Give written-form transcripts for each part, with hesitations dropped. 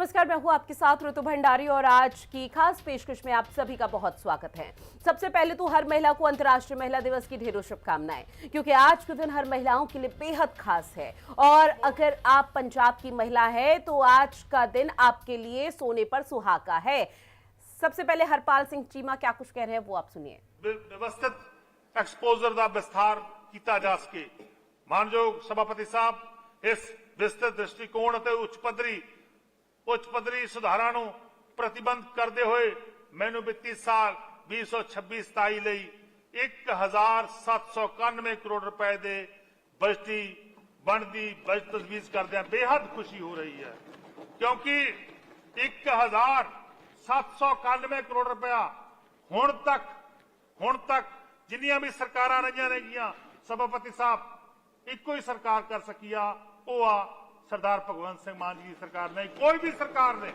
नमस्कार, मैं हूं आपके साथ ऋतु भंडारी और आज की खास पेशकश में आप सभी का बहुत स्वागत है। सबसे पहले तो हर महिला को अंतर्राष्ट्रीय महिला दिवस की ढेरों शुभकामनाएं, क्योंकि आज के दिन हर महिलाओं के लिए बेहद खास है। और अगर आप पंजाब की महिला है तो आज का दिन आपके लिए सोने पर सुहागा है। सबसे पहले हरपाल सिंह चीमा क्या कुछ कह रहे हैं वो आप सुनिए। व्यवस्थित एक्सपोजर का विस्तार किया जा सके। मानयोग सभापति साहब इस विस्तृत दृष्टिकोण उच्च पद्धरी सुधारां नूं प्रतिबंध करते हुए मैनू वित्ती साल 2026-27 लई 1791 करोड़ रुपए के बजटी बनती बजट तजवीज करदे बेहद खुशी हो रही है, क्योंकि 1791 करोड़ रुपया हुण तक जिन्नियां भी सरकारां रहियां नेगियां सभापति साहब इको ही सरकार कर सकी आ सरदार भगवंत सिंह मान जी की सरकार ने। कोई भी सरकार ने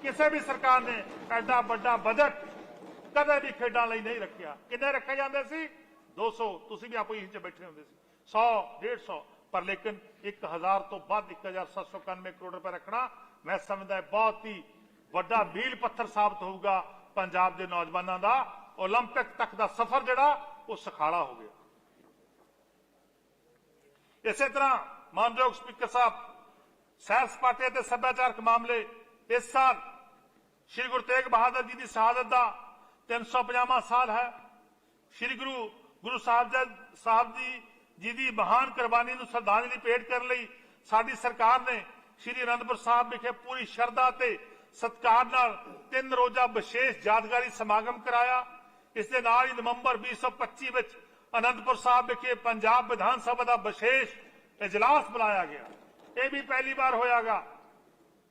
किसी भी सरकार ने एडा बड़ा बजट कदे भी खेडों लई नहीं रखा। किन्ने रखे जाते सी 200, तुसी भी अपोजिशन च बैठे होंदे सी 100 150, पर लेकिन 1000 तो बाद 1791 करोड़ रुपए रखना मैं समझदा बहुत ही बड़ा मील पत्थर साबित होगा। पंजाब के नौजवानों का ओलंपिक तक का सफर जिहड़ा वो सखाला हो गया। इसे तरह मानयोग स्पीकर साहब सैर सपाटे ते सभ्याचारक मामले इस साल श्री गुरु तेग बहादुर जी की शहादत का 350वां साल है। श्री गुरु साहब जी की महान कुर्बानी को श्रद्धांजलि भेंट करने लई साडी सरकार ने श्री अनंदपुर साहब विखे पूरी शरधा ते सत्कार नाल 3 रोजा विशेष यादगारी समागम कराया। इस दे नाल ही नवंबर 2025 विच अनंदपुर साहब विखे पंजाब विधान सभा का विशेष इजलास बुलाया गया। यह भी पहली बार होयागा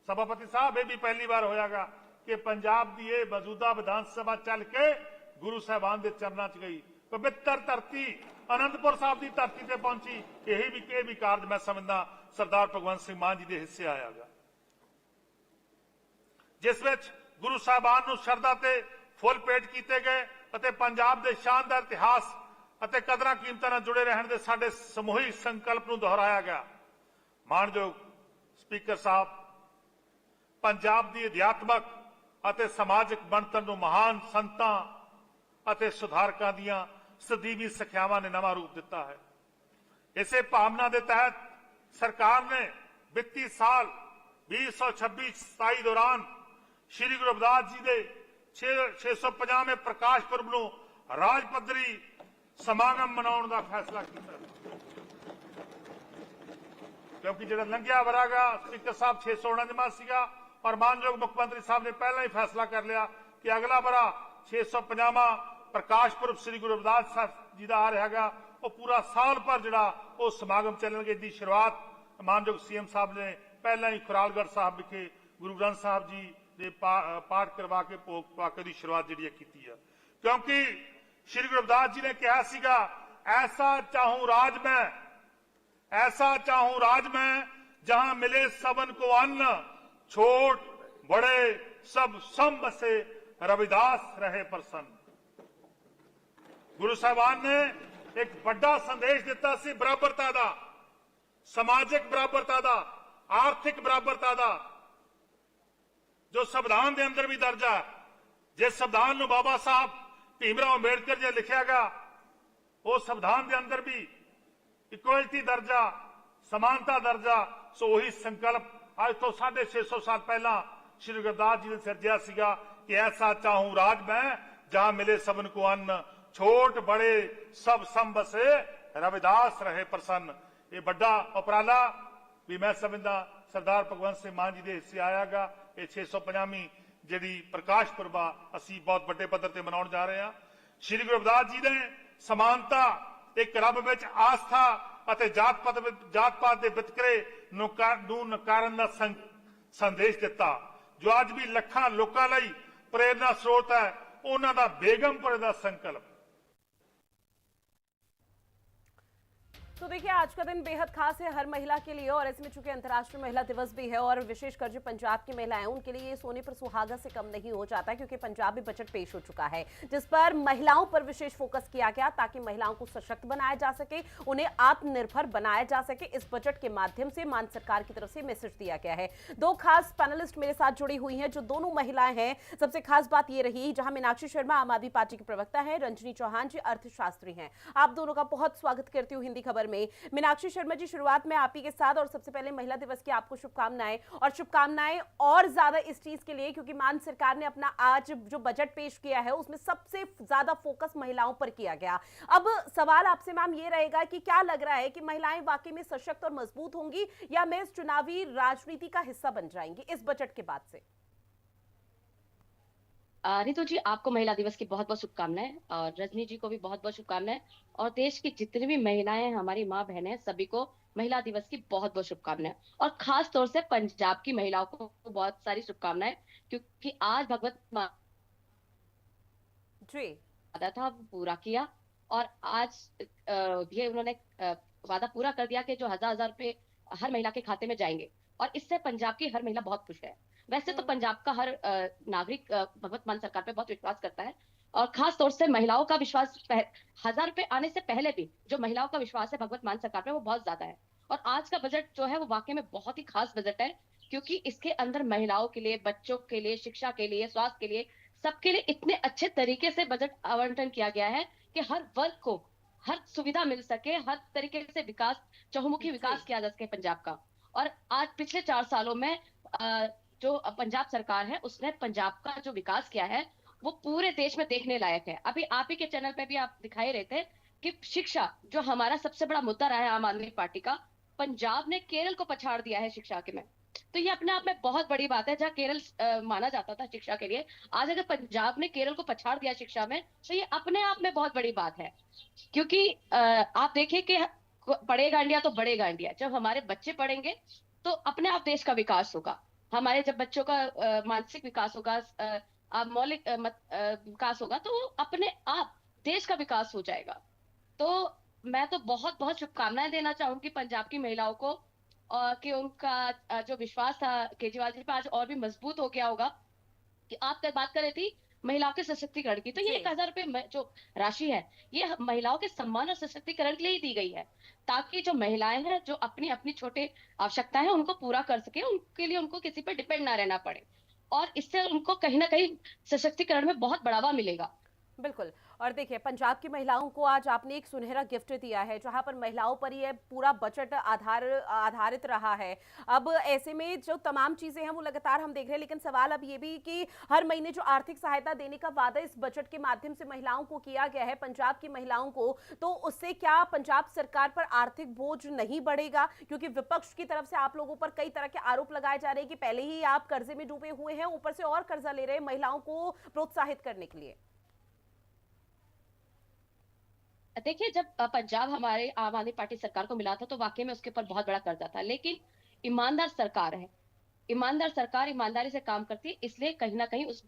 सभापति साहब, यह भी पहली बार होयागा कि पंजाब की यह मौजूदा विधान सभा चल के गुरु साहबान के चरणों च गई। पवित्र धरती अनंदपुर साहब की धरती से पहुंची। यही भी कार्य मैं समझदा सरदार भगवंत सिंह मान जी के हिस्से आयागा, जिस विच गुरु साहबान नूं शरधा ते फुल भेंट किए गए और पंजाब के शानदार इतिहास और कदरां कीमतां नाल जुड़े रहने के साडे समूहिक संकल्प नूं दोहराया गया। मानयोग स्पीकर साहब पंजाब की अध्यात्मक और समाजिक बनतर नूं महान संतां और सुधारकां दीआं सदीवी सिक्ख्यावां ने नवां रूप दिता है। इसे भावना के तहत सरकार ने वित्ती साल 2026-27 दौरान श्री गुरु रविदास जी के 650वें प्रकाश पुरब नूं राज पद्धरी समागम मनाउण का फैसला किया, क्योंकि जो लंघिया वरागा स्पीकर साहब 649वां सीगा और मानयोग मुख्यमंत्री साहब ने पहला ही फैसला कर लिया कि अगला बरा 650वां प्रकाश पुरब श्री गुरु रविदास साहब जी का आ रहा वो पूरा साल भर जिहड़ा वो समागम चलणगे। इसकी शुरुआत मानयोग सीएम साहब ने पहला ही खुरालगढ़ साहब विखे गुरु ग्रंथ साहब जी के पाठ करवा के भोग पाके की शुरुआत जी की है, क्योंकि श्री गुरु रविदास जी ने कहा सीगा ऐसा चाहूं राज में जहां मिले सबन को अन्न, छोट बड़े सब सम बसे रविदास रहे प्रसन्न। गुरु साहबान ने एक बड़ा संदेश दिता सी बराबरता का, समाजिक बराबरता का, आर्थिक बराबरता का, जो संविधान के अंदर भी दर्ज है। जिस संविधान नूं बाबा साहब भीमराव अंबेडकर जी लिखा गया वो संविधान के अंदर भी इक्वलिटी दर्जा, समानता दर्जा। सो वही संकल्प आज तो 650 साल पहला श्री गुरदास जी ने सिरजिया सीगा कि ऐसा चाहूं राज में जहां मिले सबन को अन्न, छोट बड़े सब सम बसे रविदास रहे प्रसन्न। ये बड़ा उपराला भी मैं समझदा सरदार भगवंत सिंह मान जी के हिस्से आयागा। ये 650वीं जी प्रकाश पुरबा असी बहुत बड़े पद्धर से मनाउण जा रहे हैं। श्री गुरु रविदास जी ने समानता, एक रब विच आस्था और जात पात के वितकरे नूं नकारण का संदेश दिता, जो अज भी लखां लोकां लई प्रेरणा स्रोत है। उन्हां दा बेगमपुरे दा संकल्प तो देखिए आज का दिन बेहद खास है हर महिला के लिए और इसमें चूंकि अंतर्राष्ट्रीय महिला दिवस भी है और विशेषकर जो पंजाब की महिलाएं उनके लिए ये सोने पर सुहागा से कम नहीं हो जाता क्योंकि पंजाब में बजट पेश हो चुका है जिस पर महिलाओं पर विशेष फोकस किया गया ताकि महिलाओं को सशक्त बनाया जा सके, उन्हें आत्मनिर्भर बनाया जा सके। इस बजट के माध्यम से मान सरकार की तरफ से मैसेज दिया गया है। दो खास पैनलिस्ट मेरे साथ जुड़ी हुई हैं जो दोनों महिलाएं हैं। सबसे खास बात ये रही जहां मीनाक्षी शर्मा आम आदमी पार्टी के प्रवक्ता है, रंजनी चौहान जी अर्थशास्त्री हैं। आप दोनों का बहुत स्वागत करती हूँ हिंदी खबर में। मीनाक्षी शर्मा जी, शुरुआत में आप ही के साथ और सबसे पहले महिला दिवस की आपको शुभकामनाएं और शुभकामनाएं और ज्यादा इस चीज के लिए क्योंकि मान सरकार ने अपना आज जो बजट पेश किया है उसमें सबसे ज्यादा फोकस महिलाओं पर किया गया। अब सवाल आपसे मैम ये रहेगा कि क्या लग रहा है कि महिलाएं वाकई में सशक्त और मजबूत होंगी या महज चुनावी राजनीति का हिस्सा बन जाएंगी इस बजट के बाद से? रितु जी, आपको महिला दिवस की बहुत बहुत शुभकामनाएं और रजनी जी को भी बहुत बहुत शुभकामनाएं और देश की जितनी भी महिलाएं हैं, हमारी माँ बहनें, सभी को महिला दिवस की बहुत बहुत शुभकामनाएं और खास तौर से पंजाब की महिलाओं को बहुत सारी शुभकामनाएं क्योंकि आज भगवत जी वादा था वो पूरा किया और आज ये उन्होंने वादा पूरा कर दिया कि जो हजार रुपए हर महिला के खाते में जाएंगे और इससे पंजाब की हर महिला बहुत खुश है। वैसे तो पंजाब का हर नागरिक भगवत मान सरकार पे बहुत विश्वास करता है और खास तौर से महिलाओं का विश्वास 1000 रुपए आने से पहले भी जो महिलाओं का विश्वास है भगवत मान सरकार पे वो बहुत ज्यादा है। और आज का बजट जो है वो वाकई में बहुत ही खास बजट है क्योंकि इसके अंदर महिलाओं के लिए, बच्चों के लिए, शिक्षा के लिए, स्वास्थ्य के लिए, सबके लिए इतने अच्छे तरीके से बजट आवंटन किया गया है कि हर वर्ग को हर सुविधा मिल सके, हर तरीके से विकास, चहुमुखी विकास किया जा सके पंजाब का। और आज पिछले 4 सालों में जो पंजाब सरकार है उसने पंजाब का जो विकास किया है वो पूरे देश में देखने लायक है। अभी आप ही के चैनल पे भी आप दिखाई रहे थे कि शिक्षा जो हमारा सबसे बड़ा मुद्दा रहा है आम आदमी पार्टी का, पंजाब ने केरल को पछाड़ दिया है शिक्षा के में। तो ये अपने आप में बहुत बड़ी बात है। जहाँ केरल माना जाता था शिक्षा के लिए, आज अगर पंजाब ने केरल को पछाड़ दिया शिक्षा में तो ये अपने आप में बहुत बड़ी बात है क्योंकि आप देखिए कि पढ़ेगा इंडिया तो बढ़ेगा इंडिया। जब हमारे बच्चे पढ़ेंगे तो अपने आप देश का विकास होगा। हमारे जब बच्चों का मानसिक विकास होगा, मौलिक विकास होगा तो अपने आप देश का विकास हो जाएगा। तो मैं तो बहुत बहुत शुभकामनाएं देना चाहूंगी पंजाब की महिलाओं को और कि उनका जो विश्वास था केजरीवाल जी पे आज और भी मजबूत हो गया होगा। कि आप कल बात कर रही थी महिलाओं के सशक्तिकरण की, तो ये 1000 रुपए जो राशि है ये महिलाओं के सम्मान और सशक्तिकरण के लिए ही दी गई है ताकि जो महिलाएं हैं जो अपनी अपनी छोटे आवश्यकताएं हैं उनको पूरा कर सके, उनके लिए उनको किसी पर डिपेंड ना रहना पड़े और इससे उनको कहीं ना कहीं सशक्तिकरण में बहुत बढ़ावा मिलेगा। बिल्कुल। और देखिए पंजाब की महिलाओं को आज आपने एक सुनहरा गिफ्ट दिया है जहां पर महिलाओं पर ये पूरा बजट आधारित रहा है। अब ऐसे में जो तमाम चीजें हैं वो लगातार हम देख रहे हैं, लेकिन सवाल अब ये भी कि हर महीने जो आर्थिक सहायता देने का वादा इस बजट के माध्यम से महिलाओं को किया गया है पंजाब की महिलाओं को, तो उससे क्या पंजाब सरकार पर आर्थिक बोझ नहीं बढ़ेगा? क्योंकि विपक्ष की तरफ से आप लोगों पर कई तरह के आरोप लगाए जा रहे हैं कि पहले ही आप कर्जे में डूबे हुए हैं, ऊपर से और कर्जा ले रहे हैं महिलाओं को प्रोत्साहित करने के लिए। देखिए जब पंजाब हमारे आम आदमी पार्टी सरकार को मिला था तो वाकई में उसके ऊपर बहुत बड़ा कर्जा था, लेकिन ईमानदार सरकार है, ईमानदार सरकार ईमानदारी से काम करती है, इसलिए कहीं ना कहीं उस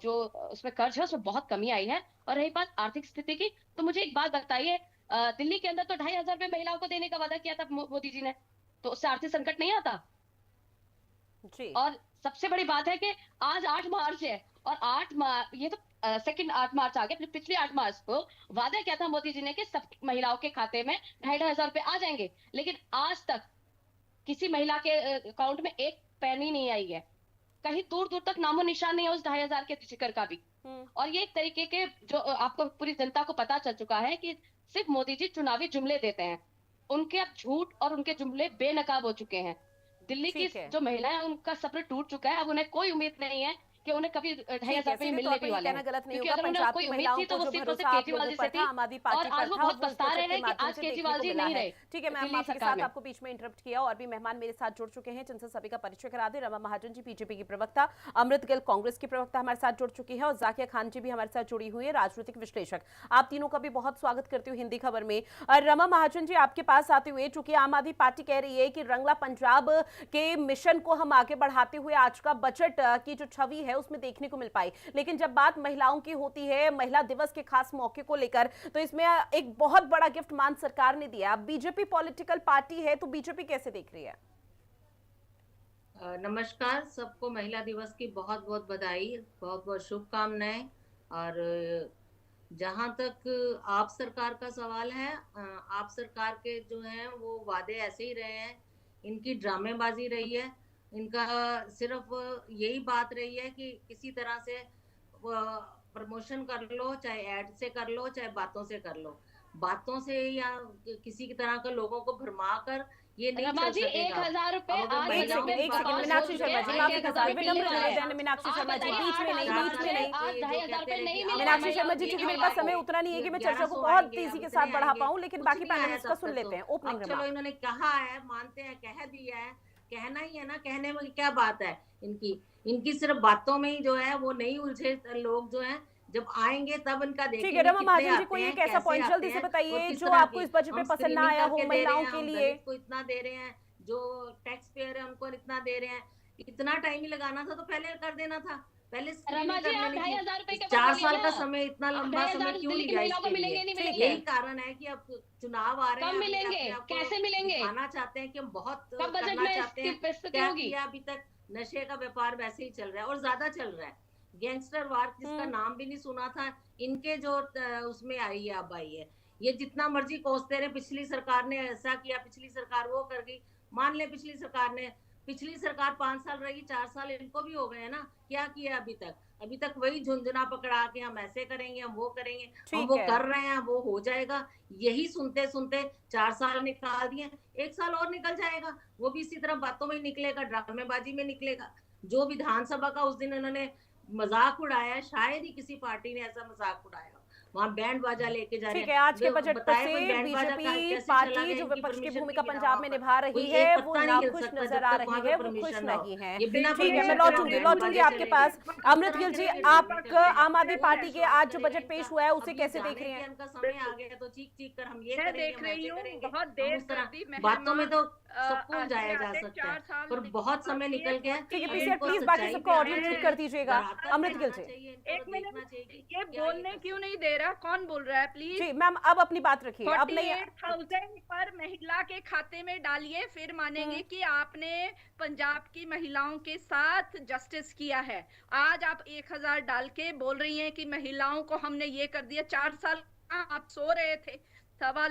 जो उसमें कर्ज है उसमें बहुत कमी आई है। और रही बात आर्थिक स्थिति की, तो मुझे एक बात बताइए, दिल्ली के अंदर तो 2500 रुपए महिलाओं को देने का वादा किया था मोदी जी ने, तो उससे आर्थिक संकट नहीं आता जी। और सबसे बड़ी बात है कि आज 8 मार्च है और 8 मार्च ये तो सेकंड 8 मार्च आ गया, पिछले 8 मार्च को वादा किया था मोदी जी ने कि सब महिलाओं के खाते में 2500 रुपए आ जाएंगे, लेकिन आज तक किसी महिला के अकाउंट में एक पैनी नहीं आई है। कहीं दूर दूर तक नामो निशान नहीं है उस 2500 के जिक्र का भी। और ये एक तरीके के जो आपको पूरी जनता को पता चल चुका है कि सिर्फ मोदी जी चुनावी जुमले देते हैं, उनके अब झूठ और उनके जुमले बेनकाब हो चुके हैं। दिल्ली की जो महिलाएं उनका सपना टूट चुका है, अब उन्हें कोई उम्मीद नहीं है कि उन्हें कभी 2500 रुपए मिलने भी वाले हैं। गलत नहीं क्योंकि होगा, अगर उन्हें कोई उम्मीद थी तो वो सिर्फ केजरीवाल जी से थी और आज वो बहुत पछता रहे हैं कि आज केजरीवाल जी नहीं रहे। ठीक है, मैं आपके साथ आपको बीच में इंटरप्ट किया और भी मेहमान मेरे साथ जुड़ चुके हैं जिनसे सभी का परिचय करा दे। रमा महाजन जी बीजेपी की प्रवक्ता, अमृत गिल कांग्रेस की प्रवक्ता हमारे साथ जुड़ चुकी है और जाकिया खान जी भी हमारे साथ जुड़ी हुई है, राजनीतिक विश्लेषक। आप तीनों का भी बहुत स्वागत करती हूँ हिंदी खबर में। रमा महाजन जी, आपके पास आते हुए, चूंकि आम आदमी पार्टी कह रही है कि रंगला पंजाब के मिशन को हम आगे बढ़ाते हुए आज का बजट की जो छवि है उसमें देखने को मिल पाई। लेकिन जब बात महिलाओं की होती है, महिला दिवस के खास मौके को लेकर, तो इसमें एक बहुत बड़ा गिफ्ट मान सरकार ने दिया। अब बीजेपी पॉलिटिकल पार्टी है, तो बीजेपी कैसे देख रही है? नमस्कार, सबको महिला दिवस की बहुत बहुत बधाई, बहुत बहुत शुभकामनाएं। और जहां तक आप सरकार का सवाल है, आप सरकार के जो हैं वो वादे ऐसे ही रहे हैं, इनकी ड्रामेबाजी रही है, इनका सिर्फ यही बात रही है कि किसी तरह से प्रमोशन कर लो, चाहे ऐड से कर लो, चाहे बातों से कर लो। बातों से या किसी की तरह का लोगों को भरमा कर ये नहीं रमा चल जी, सकेगा। 1000 रुपए अब अगर आज एक महिलाओं सेकंड, की एक बात सेकंड, करें, मीनाक्षी शर्मा जी, माफी का साथ विनम्र निवेदन मीनाक्षी शर्मा जी, बीच में नहीं, बीच में नहीं। आज 2500 रुपए नहीं मिले मीनाक्षी शर्मा जी, क्योंकि मेरे पास समय उतना नहीं है कि मैं चर्चा को बहुत तेजी के साथ बढ़ा पाऊं, लेकिन बाकी पैनलिस्ट का सुन लेते हैं ओपनिंग चलो, रिमार्क। इन्होंने कहा है, मानते हैं, कह दिया है, कहना ही है ना, कहने में क्या बात है। इनकी सिर्फ बातों में ही जो है वो नहीं उलझे लोग जो हैं, जब आएंगे तब इनका देखेंगे। ठीक है, रमा कितने महाजन जी, आते कोई हैं, एक ऐसा कैसे पॉइंट आते जल्दी से हैं, बताइए और किस जो तरह आपको की। इस बजट हम में पसंद ना screening आया करके हो दे रहे महिलाओं हैं, के हम लिए। गरीब को इतना दे रहे हैं, जो टैक्स पेयर है उनको इतना दे रहे हैं। इतना टाइम ही लगाना था तो पहले कर देना था, पहले रमा स्क्रीनिंग जी, कर आप लेनी 2500 रुपए थी। के 4 बाद साल बोलिए का ना। समय, इतना अब लंबा 2000 समय क्यों दिल्ली की लिया महिलाओं को इसके मिलेंगे लिए? नहीं ठीक मिलेंगे? यही कारण है कि अब चुनाव आ रहे हैं, कब अभी मिलेंगे? अपने आप को कैसे मिलेंगे? दिखाना चाहते हैं कि हम बहुत कब बजट करना में चाहते हैं। इसकी स्थिति क्या होगी? किया अभी तक? नशे का व्यापार वैसे ही चल रहा है और ज्यादा चल रहा है। गैंगस्टर वार, जिसका नाम भी नहीं सुना था, इनके जो उसमें आई है, अब आई है। ये जितना मर्जी कोसते रहे, पिछली सरकार ने ऐसा किया, पिछली सरकार वो कर गई। मान ले पिछली सरकार 5 साल रही, 4 साल इनको भी हो गए हैं ना। क्या किया अभी तक वही झुंझुना पकड़ा के हम ऐसे करेंगे, हम वो करेंगे, हम ठीक वो है। कर रहे हैं, वो हो जाएगा। यही सुनते सुनते 4 साल निकाल दिए, 1 साल और निकल जाएगा, वो भी इसी तरह बातों में ही निकलेगा, ड्रामेबाजी में निकलेगा। जो विधानसभा का उस दिन इन्होंने मजाक उड़ाया, शायद ही किसी पार्टी ने ऐसा मजाक उड़ाया, वहां बैंड बाजा लेके जा रहे ठीक है, आज के बजट बताए से कोई बैंड बाजा बीजेपी कैसे चला पार्टी गया जो इनकी विपक्ष की परमिशन भूमिका के बिना पंजाब में वहां पर। निभा रही कोई है, एक वो पत्ता नहीं हिल नाखुश सकता नजर जब आ तक वहां रही है, पे वो खुश परमिशन ना हो। नहीं है। ये बिना ठीक है, मैं परमिशन लौटूंगी के लौटूंगी बैंड आपके बाजे पास। चलेंगे। अमृत गिल जी, आप आम आदमी पार्टी के आज जो बजट पेश हुआ है उसे कैसे देख रही हैं? इनका समय आ गया तो चीख कर हम ये मैं करेंगे, देख हम रही ऐसे हूँ, करेंगे। बहुत हम देर उस तरह कर दी बातों में तो मेहरमा, सबको उलझाया जा आते सकता 4 है, साल पर बहुत समय निकल गया। ठीक है, अब पीछे इनको प्लीज बाकी सच्चाई सबको पे ऑडियो आना म्यूट है, कर दीजिएगा। धरातल पे अमृत गिल आना जी। चाहिए, इनको एक तो मिनट, देखना चाहिए कि ये क्या बोलने कर क्यों नहीं दे रहा? कौन बोल रहा है प्लीज? जी मैम, अब अपनी बात रखिए, अब नहीं। 48,000 पर महिला के खाते में डालिए, फिर मानेंगे कि आपने पंजाब की महिलाओं के साथ जस्टिस किया है। आज आप 1000 डाल के बोल रही हैं कि महिलाओं को हमने ये कर दिया। 4 साल आप सो रहे थे। 1.25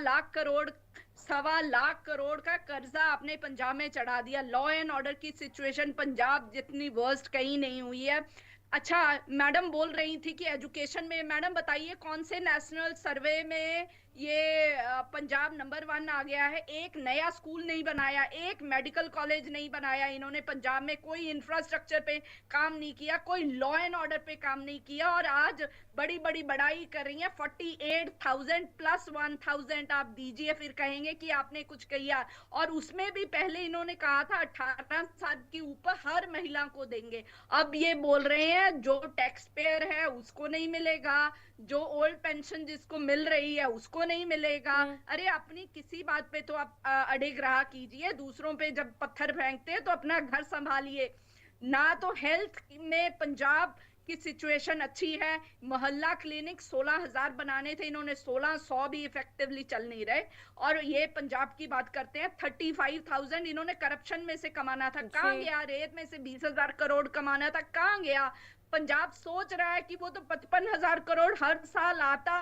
लाख करोड़ का कर्जा आपने पंजाब में चढ़ा दिया। लॉ एंड ऑर्डर की सिचुएशन पंजाब जितनी वर्स्ट कहीं नहीं हुई है। अच्छा, मैडम बोल रही थी कि एजुकेशन में, मैडम बताइए कौन से नेशनल सर्वे में ये पंजाब नंबर 1 आ गया है? एक नया स्कूल नहीं बनाया, एक मेडिकल कॉलेज नहीं बनाया इन्होंने पंजाब में, कोई इंफ्रास्ट्रक्चर पे काम नहीं किया, कोई लॉ एंड ऑर्डर पे काम नहीं किया, और आज बड़ी बड़ी बड़ाई कर रही है। 48,000 प्लस 1,000 आप दीजिए, फिर कहेंगे कि आपने कुछ किया। और उसमें भी पहले इन्होंने कहा था 18 साल के ऊपर हर महिला को देंगे। अब ये बोल रहे हैं जो टैक्स पेयर है उसको नहीं मिलेगा, जो ओल्ड पेंशन जिसको मिल रही है उसको नहीं मिलेगा। अरे अपनी किसी बात पे तो आप अड़िग रहा कीजिए, दूसरों पे जब पत्थर फेंकते हैं तो अपना घर संभालिए ना। तो हेल्थ में पंजाब की सिचुएशन अच्छी है। मोहल्ला क्लिनिक 16,000 बनाने थे, इन्होंने 1600 भी इफेक्टिवली चल नहीं रहे। और ये पंजाब की बात करते हैं, 35,000 इन्होंने करप्शन में से कमाना था, कहाँ गया? रेत में से 20,000 करोड़ कमाना था, कहाँ गया? पंजाब सोच रहा है कि वो तो 55,000 करोड़ हर साल आता।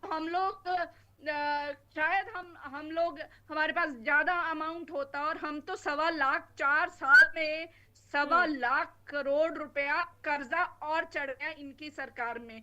हम लोग शायद हम लोग हमारे पास ज्यादा अमाउंट होता, और हम तो 1.25 लाख 4 साल में 1.25 लाख करोड़ रुपया कर्जा और चढ़ गया इनकी सरकार में।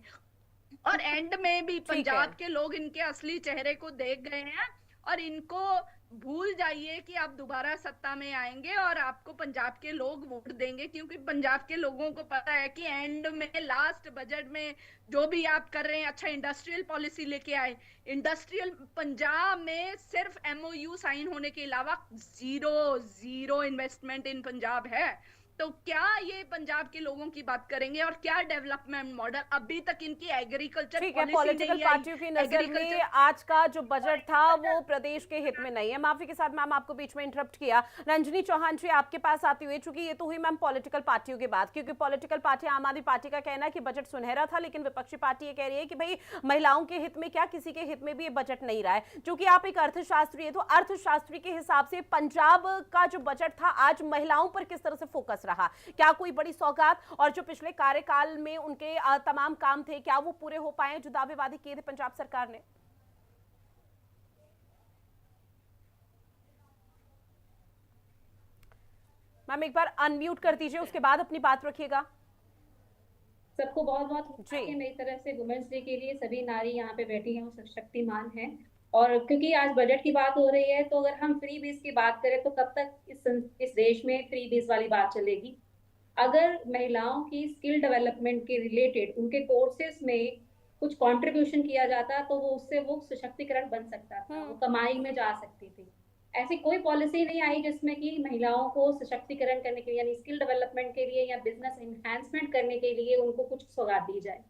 और एंड में भी पंजाब के लोग इनके असली चेहरे को देख गए हैं, और इनको भूल जाइए कि आप दोबारा सत्ता में आएंगे और आपको पंजाब के लोग वोट देंगे, क्योंकि पंजाब के लोगों को पता है कि एंड में लास्ट बजट में जो भी आप कर रहे हैं, अच्छा इंडस्ट्रियल पॉलिसी लेके आए, इंडस्ट्रियल पंजाब में सिर्फ MOU साइन होने के अलावा जीरो इन्वेस्टमेंट इन पंजाब है। तो क्या ये पंजाब के लोगों की बात करेंगे और क्या डेवलपमेंट मॉडल? अभी तक इनकी एग्रीकल्चर ठीक है, पॉलिसी पॉलिटिकल नहीं आई। पार्टियों की नजर में आज का जो बजट था वो प्रदेश के हित में नहीं है। माफी के साथ मैम आपको बीच में इंटरप्ट किया। रंजनी चौहान जी आपके पास आती हुई, चूंकि ये तो हुई मैम पॉलिटिकल पार्टियों की बात, क्योंकि पॉलिटिकल पार्टी आम आदमी पार्टी का कहना है कि बजट सुनहरा था, लेकिन विपक्षी पार्टी ये कह रही है कि भाई महिलाओं के हित में क्या, किसी के हित में भी ये बजट नहीं रहा है। चूंकि आप एक अर्थशास्त्री है, तो अर्थशास्त्री के हिसाब से पंजाब का जो बजट था आज महिलाओं पर किस तरह से फोकस रहा? क्या कोई बड़ी सौगात, और जो पिछले कार्यकाल में उनके तमाम काम थे, क्या वो पूरे हो पाए जो दावे वादे किए थे पंजाब सरकार ने? मैम एक बार अनम्यूट कर दीजिए, उसके बाद अपनी बात रखिएगा। सबको बहुत बहुत जी। मेरी तरफ से वुमेन्स डे के लिए। सभी नारी यहाँ पे बैठी हैं, वो शक्तिमान हैं। और क्योंकि आज बजट की बात हो रही है, तो अगर हम फ्री बीज की बात करें तो कब तक इस देश में फ्री बीज वाली बात चलेगी? अगर महिलाओं की स्किल डेवलपमेंट के रिलेटेड उनके कोर्सेज में कुछ कंट्रीब्यूशन किया जाता तो वो सशक्तिकरण बन सकता था, वो कमाई में जा सकती थी। ऐसी कोई पॉलिसी नहीं आई जिसमें कि महिलाओं को सशक्तिकरण करने के लिए, यानी स्किल डेवलपमेंट के लिए या बिजनेस एनहांसमेंट करने के लिए उनको कुछ सौगात दी जाए।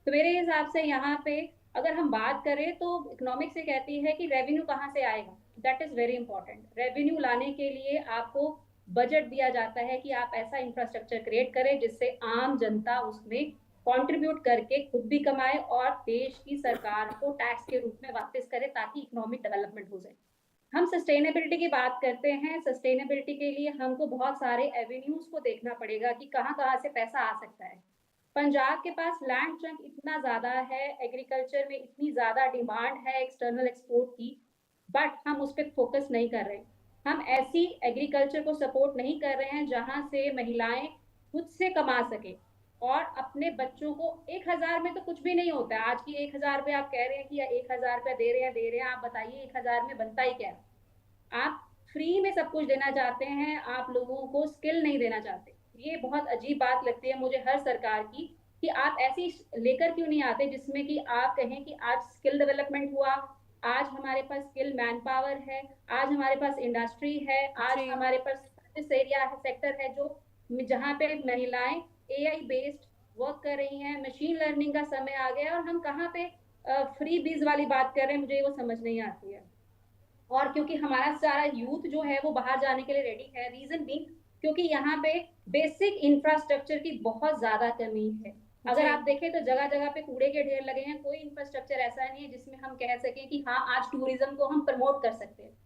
तो मेरे हिसाब से यहाँ पे अगर हम बात करें तो इकोनॉमिक्स से कहती है कि रेवेन्यू कहाँ से आएगा, that is very important. Revenue लाने के लिए आपको बजट दिया जाता है कि आप ऐसा इंफ्रास्ट्रक्चर क्रिएट करें जिससे आम जनता उसमें कंट्रीब्यूट करके खुद भी कमाए और देश की सरकार को टैक्स के रूप में वापस करे, ताकि इकोनॉमिक डेवलपमेंट हो जाए। हम सस्टेनेबिलिटी की बात करते हैं। सस्टेनेबिलिटी के लिए हमको बहुत सारे एवेन्यूज को देखना पड़ेगा कि कहाँ कहाँ से पैसा आ सकता है। पंजाब के पास लैंड चंक इतना ज्यादा है, एग्रीकल्चर में इतनी ज्यादा डिमांड है एक्सटर्नल एक्सपोर्ट की, बट हम उस पर फोकस नहीं कर रहे। हम ऐसी एग्रीकल्चर को सपोर्ट नहीं कर रहे हैं जहां से महिलाएं खुद से कमा सके और अपने बच्चों को 1000 में तो कुछ भी नहीं होता है। आज की 1000 रुपये आप कह रहे हैं कि या 1000 रुपया दे रहे हैं, आप बताइए 1000 में बनता ही क्या? आप फ्री में सब कुछ देना चाहते हैं, आप लोगों को स्किल नहीं देना चाहते। ये बहुत अजीब बात लगती है मुझे हर सरकार की, कि आप ऐसी लेकर क्यों नहीं आते जिसमें कि आप कहें कि आज स्किल डेवलपमेंट हुआ, आज हमारे पास स्किल मैन पावर है, आज हमारे पास इंडस्ट्री है, आज हमारे पास सर्विस एरिया सेक्टर है जो जहाँ पे महिलाएं AI बेस्ड वर्क कर रही हैं, मशीन लर्निंग का समय आ गया, और हम कहाँ पे फ्री बीज वाली बात कर रहे हैं, मुझे वो समझ नहीं आती है। और क्योंकि हमारा सारा यूथ जो है वो बाहर जाने के लिए रेडी है, रीजन भी क्योंकि यहाँ पे बेसिक इंफ्रास्ट्रक्चर की बहुत ज्यादा कमी है। अगर आप देखें तो जगह जगह पे कूड़े के ढेर लगे हैं, कोई इंफ्रास्ट्रक्चर ऐसा नहीं है जिसमें हम कह सकें कि हाँ आज टूरिज्म को हम प्रमोट कर सकते हैं।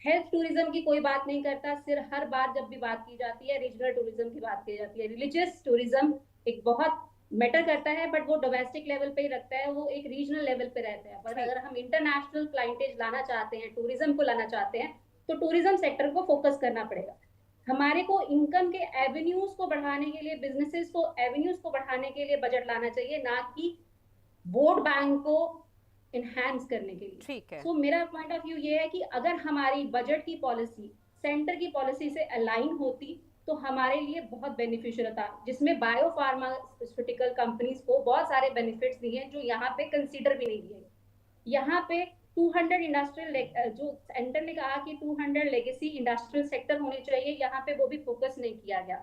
हेल्थ टूरिज्म की कोई बात नहीं करता, सिर्फ हर बार जब भी बात की जाती है रीजनल टूरिज्म की बात की जाती है। रिलीजियस टूरिज्म एक बहुत मैटर करता है, बट वो डोमेस्टिक लेवल पे ही रखता है, वो एक रीजनल लेवल पे रहता है। पर अगर हम इंटरनेशनल क्लाइंटेज लाना चाहते हैं, टूरिज्म को लाना चाहते हैं, तो टूरिज्म सेक्टर को फोकस करना पड़ेगा। हमारे को इनकम के एवेन्यूज को बढ़ाने के लिए, बिजनेसेस को एवेन्यूज को बढ़ाने के लिए बजट लाना चाहिए, ना कि वोट बैंक को इनहैंस करने के लिए। ठीक है। तो मेरा पॉइंट ऑफ व्यू ये है कि अगर हमारी बजट की पॉलिसी सेंटर की पॉलिसी से अलाइन होती तो हमारे लिए बहुत बेनिफिशियल था, जिसमें बायो फार्मास्यूटिकल कंपनीज को बहुत सारे बेनिफिट्स दिए जो यहाँ पे कंसीडर भी नहीं दिए। यहाँ पे 200 इंडस्ट्रियल, जो सेंटर ने कहा कि 200 लेगेसी इंडस्ट्रियल सेक्टर होने चाहिए, यहाँ पे वो भी फोकस नहीं किया गया।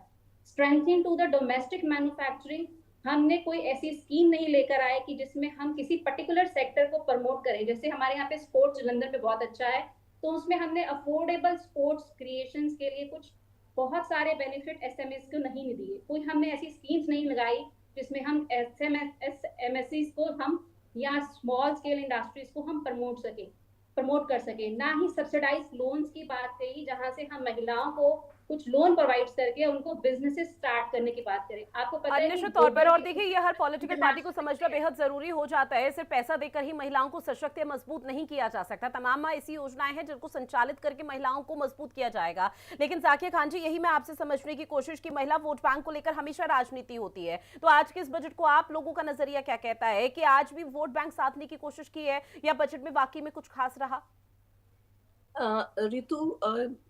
Strengthening to the domestic manufacturing, हमने कोई ऐसी स्कीम नहीं लेकर आए कि जिसमें हम किसी पर्टिकुलर सेक्टर को प्रमोट करें। जैसे हमारे यहाँ पे स्पोर्ट्स जलंधर पे बहुत अच्छा है, तो उसमें हमने अफोर्डेबल स्पोर्ट्स क्रिएशंस के लिए कुछ बहुत सारे बेनिफिट SMEs को नहीं दिए। कोई हमने ऐसी स्कीम्स नहीं लगाई जिसमें हम MSCs को हम या स्मॉल स्केल इंडस्ट्रीज को हम प्रमोट कर सके। ना ही सब्सिडाइज लोन्स की बात कही, जहां से हम महिलाओं को कुछ लोन प्रोवाइड करके उनको बिजनेसेस स्टार्ट करने की बात करें। आपको पता है निश्चित तौर पर, और देखिए ये हर पॉलिटिकल पार्टी को समझना बेहद जरूरी हो जाता है। सिर्फ पैसा देकर ही महिलाओं को सशक्त या मजबूत नहीं किया जा सकता। तमाम ऐसी योजनाएं हैं जिनको संचालित करके महिलाओं को मजबूत किया जाएगा। लेकिन जाकिया खान जी, यही मैं आपसे समझने की कोशिश की, महिला वोट बैंक को लेकर हमेशा राजनीति होती है, तो आज के इस बजट को आप लोगों का नजरिया क्या कहता है कि आज भी वोट बैंक साधने की कोशिश की है या बजट में वाकई में कुछ खास रहा? ऋतु,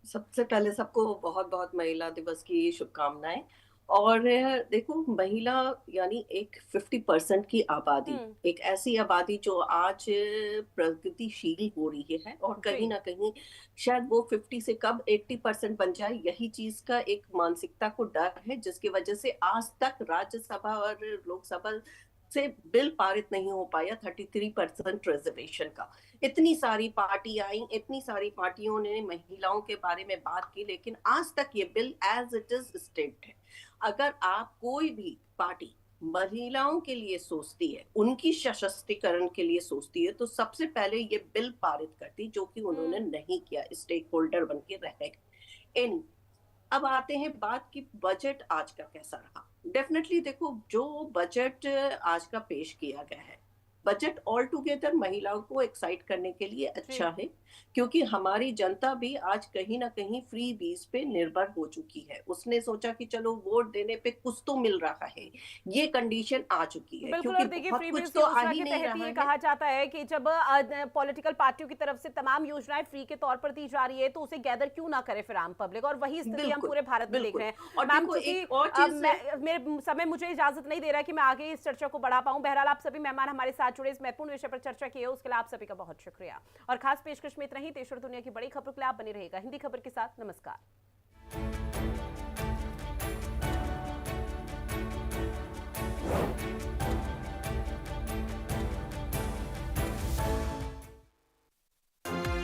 सबसे पहले सबको बहुत बहुत महिला दिवस की शुभकामनाएं। और देखो, महिला यानी एक 50% की आबादी, एक ऐसी आबादी जो आज प्रगतिशील हो रही है, और कहीं जी। ना कहीं शायद वो 50 से कब 80% बन जाए, यही चीज का एक मानसिकता को डर है, जिसकी वजह से आज तक राज्यसभा और लोकसभा से बिल पारित नहीं हो पाया 33% रिजर्वेशन का। इतनी सारी पार्टी आई, इतनी सारी पार्टियों ने महिलाओं के बारे में बात की, लेकिन आज तक ये bill as it is state है। अगर आप कोई भी पार्टी महिलाओं के लिए सोचती है, उनकी सशक्तिकरण के लिए सोचती है, तो सबसे पहले ये बिल पारित करती, जो कि उन्होंने नहीं किया, स्टेक होल्डर बन के रह गए। अब आते हैं बात की बजट आज का कैसा रहा। डेफिनेटली देखो, जो बजट आज का पेश किया गया है, बजट ऑल टुगेदर महिलाओं को एक्साइट करने के लिए अच्छा है, क्योंकि हमारी जनता भी आज कहीं ना कहीं फ्री बीज पे निर्भर हो चुकी है। उसने सोचा कि चलो वोट देने पे कुछ तो मिल रहा है, ये कंडीशन आ चुकी है, बिल्कुल। क्योंकि और देखिए, बहुत फ्री कुछ बीज तो आ योजना ही के नहीं तहत रहा ये है। कहा जाता है कि जब पॉलिटिकल पार्टियों की तरफ से तमाम योजनाएं फ्री के तौर पर दी जा रही है, तो उसे गैदर क्यों ना करे फिर आम पब्लिक। और वही स्थिति हम बिल्कुल, पूरे भारत में देख बिल्कुल। रहे हैं। और मैम, देखो, चूंकि एक और चीज मेरे समय मुझे इजाजत नहीं दे रहा कि मैं आगे इस चर्चा को बढ़ा पाऊं। बहरहाल, आप सभी मेहमान हमारे साथ जुड़े, इस महत्वपूर्ण विषय पर चर्चा की है, उसके लिए आप सभी का बहुत शुक्रिया। और खास पेशकश में इतना ही। देश और दुनिया की बड़ी खबरों के लिए आप बने रहेगा हिंदी खबर के साथ। नमस्कार।